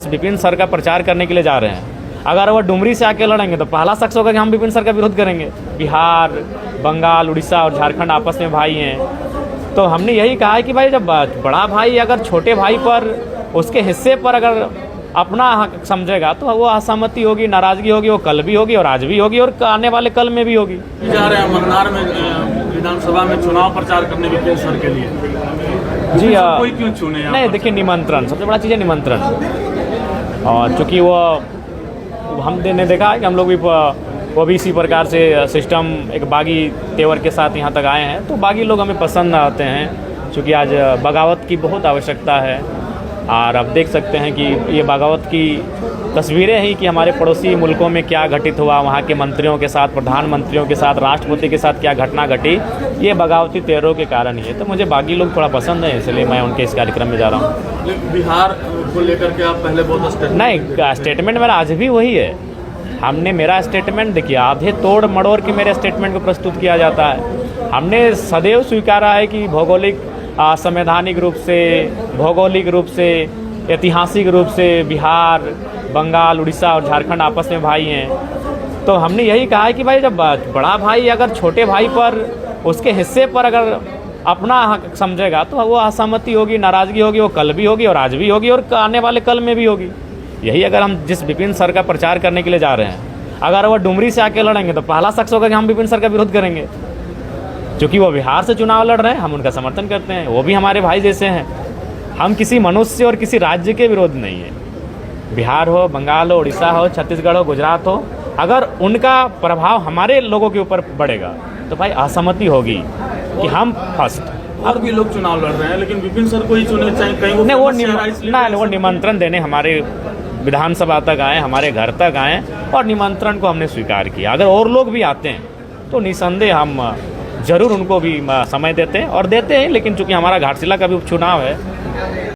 Vipin sir का प्रचार करने के लिए जा रहे हैं, अगर वो डुमरी से आके लड़ेंगे तो पहला शख्स होगा कि हम विपिन सर का विरोध करेंगे। बिहार, बंगाल, उड़ीसा और झारखंड आपस में भाई हैं, तो हमने यही कहा है कि भाई जब बड़ा भाई अगर छोटे भाई पर, उसके हिस्से पर अगर अपना हक समझेगा तो वो असहमति होगी, नाराजगी होगी, वो कल भी होगी और आज भी होगी और आने वाले कल में भी होगी। जा रहे हैं मन्नार में विधानसभा में चुनाव प्रचार करने विपिन सर के लिए, जी कोई क्यों चुने? नहीं, देखिए निमंत्रण, सबसे बड़ा चीज़ है निमंत्रण। और चूँकि वो हमने देखा है कि हम लोग भी वो भी इसी प्रकार से सिस्टम एक बागी तेवर के साथ यहाँ तक आए हैं, तो बागी लोग हमें पसंद आते हैं, चूँकि आज बगावत की बहुत आवश्यकता है। और अब देख सकते हैं कि ये बगावत की तस्वीरें हैं कि हमारे पड़ोसी मुल्कों में क्या घटित हुआ, वहाँ के मंत्रियों के साथ, प्रधानमंत्रियों के साथ, राष्ट्रपति के साथ क्या घटना घटी, ये बगावती तेवरों के कारण ही है। तो मुझे बागी लोग थोड़ा पसंद है, इसलिए मैं उनके इस कार्यक्रम में जा रहा हूँ। बिहार को लेकर के आप पहले बहुत स्टेटमेंट मेरा आज भी वही है। हमने मेरा स्टेटमेंट, देखिए आधे तोड़ मड़ोड़ के मेरे स्टेटमेंट को प्रस्तुत किया जाता है। हमने सदैव स्वीकारा है कि भौगोलिक, संवैधानिक रूप से, भौगोलिक रूप से, ऐतिहासिक रूप से बिहार, बंगाल, उड़ीसा और झारखंड आपस में भाई हैं, तो हमने यही कहा है कि भाई जब बड़ा भाई अगर छोटे भाई पर, उसके हिस्से पर अगर अपना हक समझेगा तो वो असहमति होगी, नाराजगी होगी, वो कल भी होगी और आज भी होगी और आने वाले कल में भी होगी। यही अगर हम जिस विपिन सर का प्रचार करने के लिए जा रहे हैं, अगर वो डुमरी से आके लड़ेंगे तो पहला शख्स होगा कि हम विपिन सर का विरोध करेंगे। क्योंकि वो बिहार से चुनाव लड़ रहे हैं, हम उनका समर्थन करते हैं, वो भी हमारे भाई जैसे हैं। हम किसी मनुष्य और किसी राज्य के विरोध नहीं है। बिहार हो, बंगाल हो, उड़ीसा हो, छत्तीसगढ़ हो, गुजरात हो, अगर उनका प्रभाव हमारे लोगों के ऊपर पड़ेगा तो भाई असहमति होगी कि हम फर्स्ट। और भी लोग चुनाव लड़ रहे हैं, लेकिन विपिन सर को ही चुने चाहिए। कहीं वो निमंत्रण देने हमारे विधानसभा तक आए, हमारे घर तक आए और निमंत्रण को हमने स्वीकार किया। अगर और लोग भी आते हैं तो निसंदेह हम ज़रूर उनको भी समय देते हैं और देते हैं, लेकिन चूंकि हमारा घाटशिला का भी उपचुनाव है